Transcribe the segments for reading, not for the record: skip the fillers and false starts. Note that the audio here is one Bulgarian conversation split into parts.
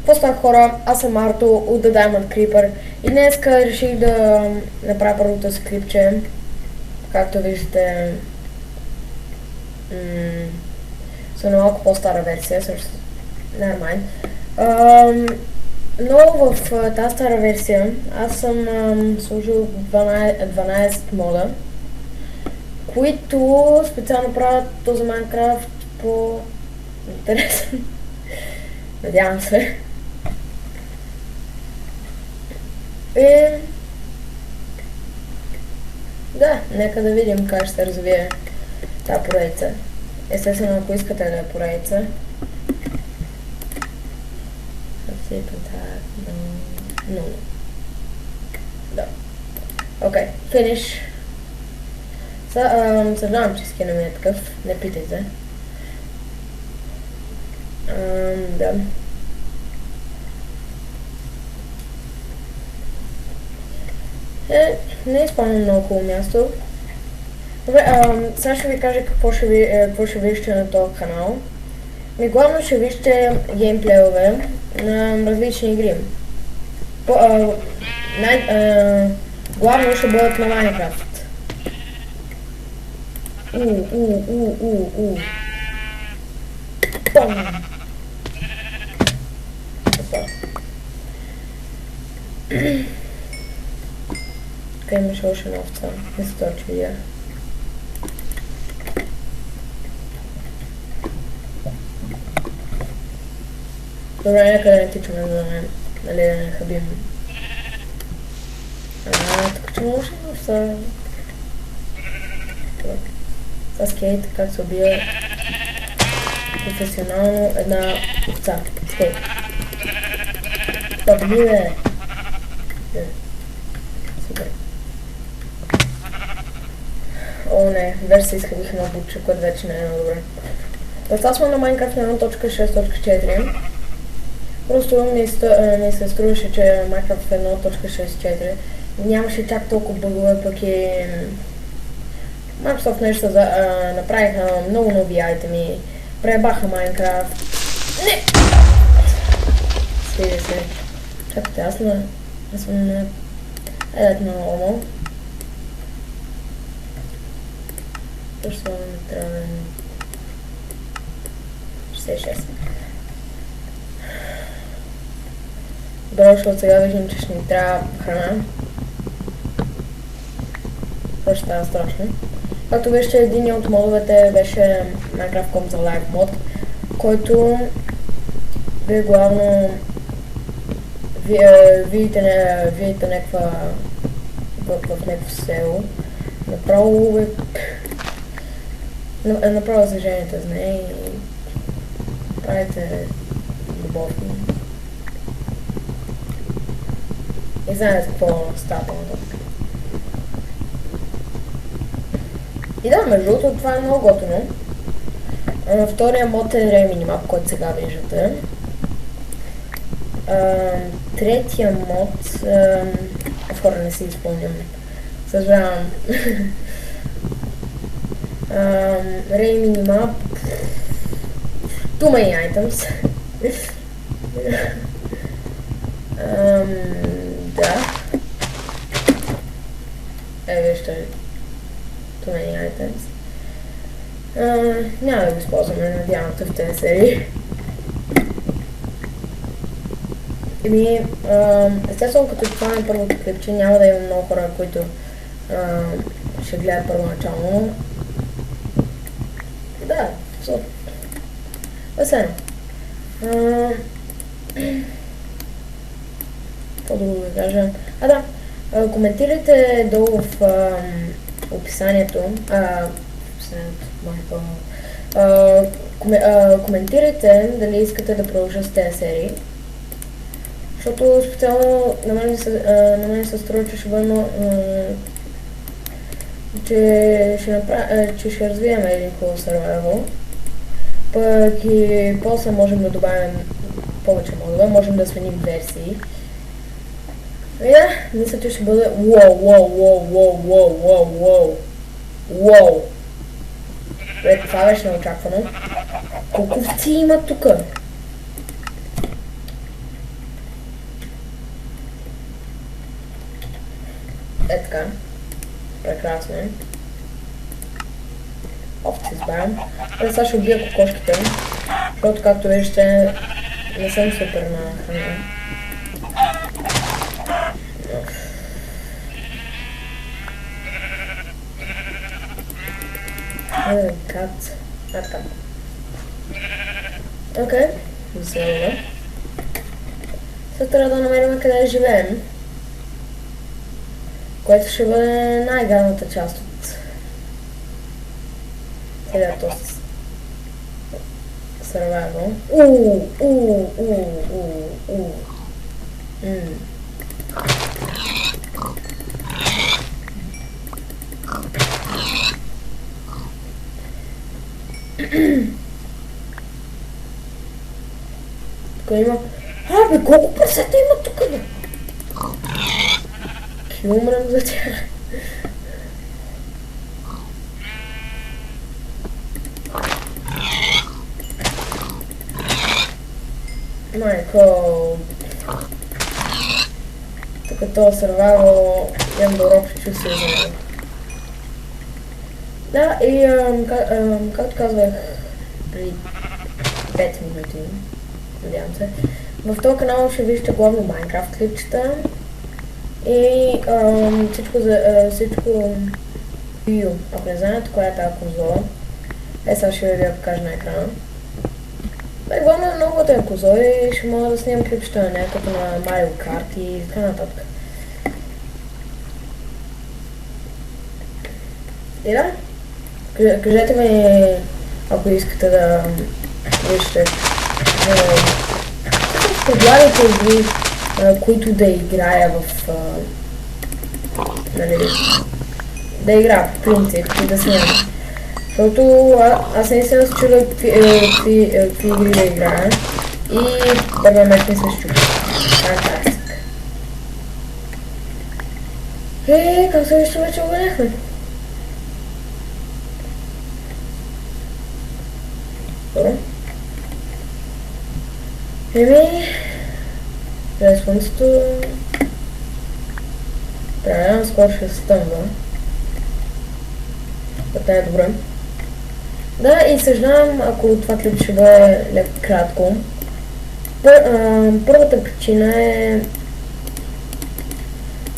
Какво става, хора? Аз съм Арто от The Diamond Creeper и днеска реших да направя първото си клипче. Както виждате, са на малко по-стара версия, също нормално. Но в тази стара версия аз съм сложил 12 мода, които специално правят този Майнкрафт по-интересен. Надявам се. И да, нека да видим как ще се развие тази поредица. Естествено, ако искате да е поредица. No. Да. Окей, финиш. Съжалявам, че скина ми е такъв. Не питайте. Да. Не изпълням много хубаво място. Добре, сега ще ви кажа какво ще вижте на този канал. Главно ще вижте геймплейове на различни игри. Главно ще бъдат на Майнкрафт. Тук имаше още една овца. Не се това, че видях. Добре, нека да не тичаме, за да не хабим. Тук че може овца. С скейт, как се убие професионално една овца. Скейт. Победи, бе! Супер. О, не, вече се изхабих едно бутче, което вече не е много добре. Сега сме на Minecraft на 1.6.4. Просто ми се струваше, че Minecraft 1.64 нямаше чак толкова бъгове, пък и Microsoft нещо направиха много нови айтеми, пребаха Minecraft. Не! Свири се. Чакайте, аз съм на... Едът на нормал. Точно не трябва да... 66. Добре, защото сега виждам, че ще ни трябва храна. Това ще става страшно. Както вижте, един от модовете беше Minecraft за Live мод, който бе главно видите някаква в някакво село. Направо се жените с нея и правите любовни. И знаете какво става по-нататък. И да, между другото, това е много готино. Втория мод е Ray Minimap, който сега виждате. Третия мод... Хора, не си изпълням. Съжалявам. Ray Minimap. Too many items. Да. Вижте. Too many items. Няма да го използваме, надявам се в тези серии. Естествено, като това първото клипче, няма да има много хора, които ще гледат първоначално. Да, весело. Какво друго да кажа? Да, коментирайте долу в описанието. Коментирайте дали искате да продължа с тези серии. Защото специално на мен се струва, че ще бъде че ще развием един хубав survival. Пък и после можем да добавим повече модове, можем да сменим версии. И да, мисля, че ще бъде Уоу! Това беше неочаквано. Колко овци има тука? Е така. Прекрасно. Овци избавям. Сега ще убия кокошките, защото както виждате не съм супер на храна. Кат. Така. Окей, взема. Сега трябва да намерим къде да живеем, което ще бъде най-гадната част от целият този survival. Тук има... Абе, колко прасета има тук, бе? Ще умрем за тях. Майко... Тук този survival имам добро чувство за него. Да, и както казвах преди 5 минути, надявам се, в този канал ще виждате главно Minecraft клипчета и всичко видео. Ако не знаете коя е тази конзола, сега ще ви я покажа на екрана. Главно е много готина конзола и ще мога да снимам клипчета на нея, като на Mario Kart и така нататък. И да, кажете ми, ако искате да вижте, предлагате игри, които да играя в... да играя по принцип и да снимам. Защото аз наистина се чудя какви игри да играя и първият месец ми се щупи. Фантастик. Как се вижте вече обедехме? През слънцето... Трябва скоро ще се стъмва. Това е добре. Да, и съжалявам, ако това клип ще бъде леко кратко. Първата причина е,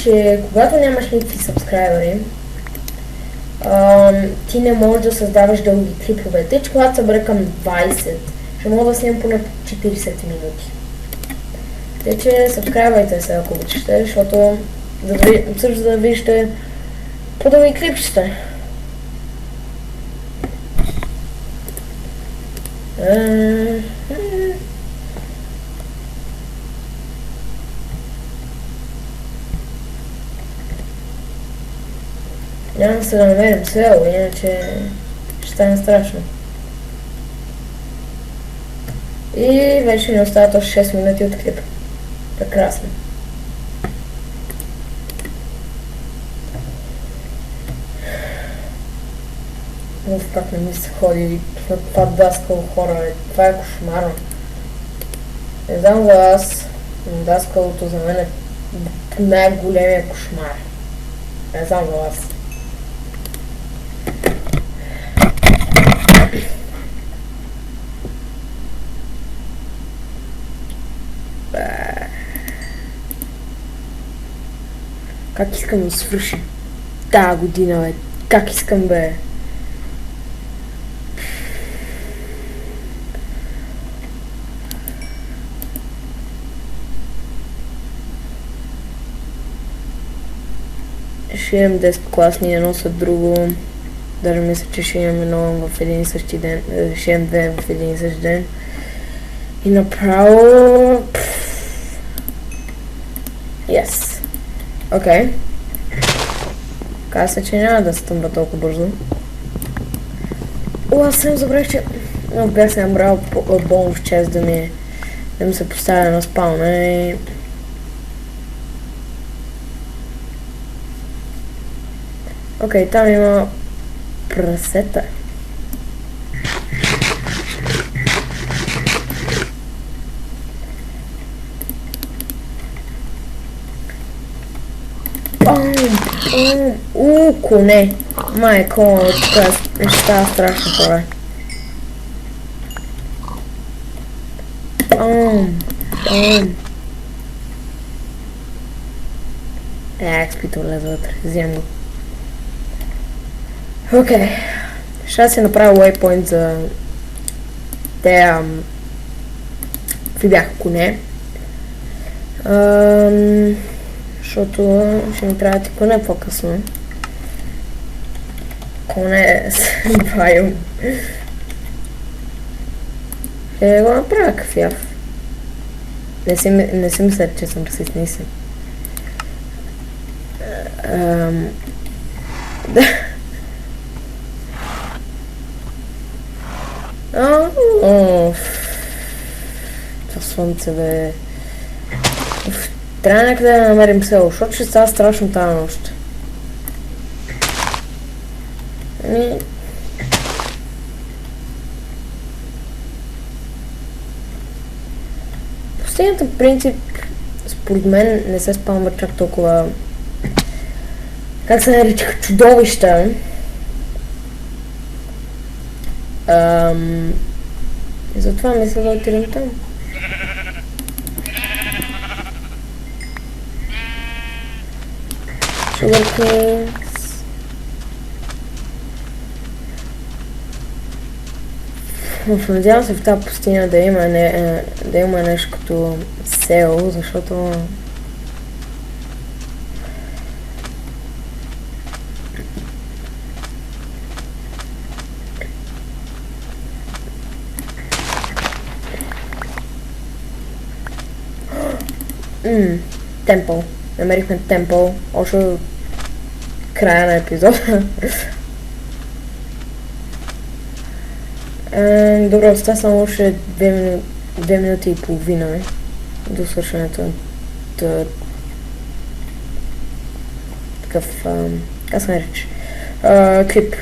че когато нямаш никакви сабскрайбери, ти не можеш да създаваш дълги клипове. Тъй, че когато събера към 20, ще мога да снимам поне 40 минути. Тъй, че сабскрайбвайте се, ако обичате, защото също да виждате по-дълги клипчета. Няма се да намерим село, иначе ще стане страшно. И вече ни остават още 6 минути от клипа. Прекрасно. Как не ми се ходи, това даскало хора, това е кошмарно. Не знам за вас, но даскалото за мен е най-големия кошмар. Не знам за вас. Как искам да свърши тази година, бе? Как искам, бе? Ще имам 10 класни едно след друго. Даже мисля, че ще имам едно в един и същи ден. Ще имам две в един и същи ден. И направо... Yes. Окей. Каза се, че няма да се тъмва толкова бързо. Аз съм забрах, че... бях се набрал бонус чест да ми се поставя на спауна и... Окей, там има прасета. Коне! Майко, тук ще става страшно хора. Експито влезе вътре, вземам го. Окей. Ще си направя waypoint за те какви бяха коне. Защото ще ми трябва да ти коне по-късно. Коне с байом. Ще го направя кафяв. Не си мисля, че съм расист, не съм. Да. Това слънце, бе. Трябва някъде да намерим село, защото ще става страшно тази нощ. Пустинята в принцип, според мен, не се спамва чак толкова... Как се наричаха? Чудовища. И затова мисля да отидем там. Sugar Kings. Надявам се в тази пустиня да има нещо като село, защото темпъл. Намерихме темпъл. Още края на епизода. Добре, остава само още 2 минути и половина до свършването на такъв, как се нарича, клип.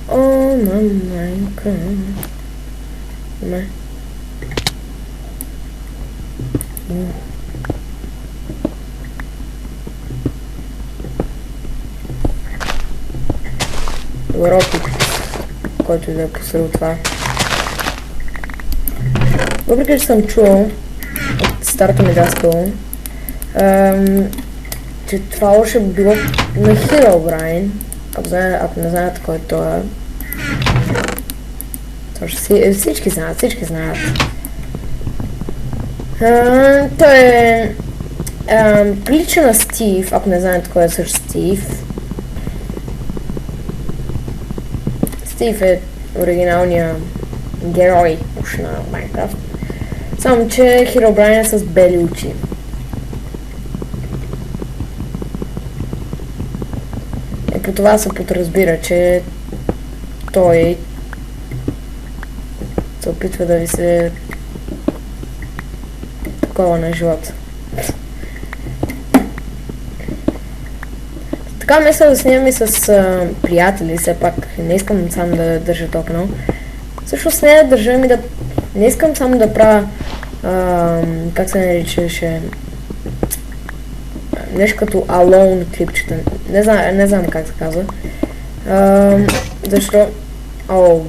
О, мамайка. Не. Добър опит, който да е посредил това. Въпреки, че съм чувал от старото ми даскало, че това още било на Herobrine, ако не знаете кой е това. Всички знаят. Той е прилича на Стив, ако не знаете кой е също Стив. Стив е оригиналният герой уж на Майнкрафт. Само че Herobrine е с бели очи. И по това се подразбира, че той се опитва да ви се такова на живота. Така мисля да снимам и с приятели, все пак не искам сам да държа този канал. Всъщност не да държа ми да... Не искам само да правя... как се наричаше... нещо като alone клипчета. Не знам как се казва. Защо... Oh...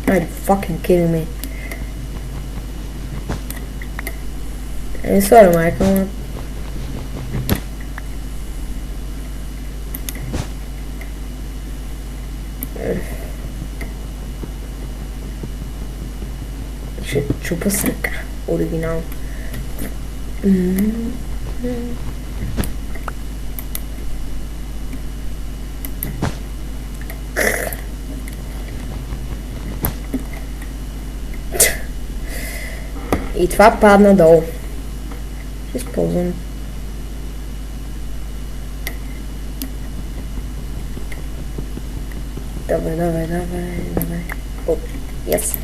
Are you fucking kidding me? Sorry, Michael. Ще чупа с ръка. Оригинал. И това падна долу. Ще използвам. Давай. О, yes.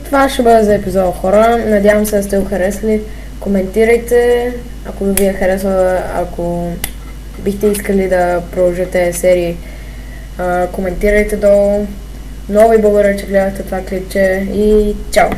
Това ще бъде за епизода, хора. Надявам се да сте го харесали. Коментирайте, ако ви е харесало, ако бихте искали да продължите серии. Коментирайте долу. Много ви благодаря, че гледахте това клипче и чао!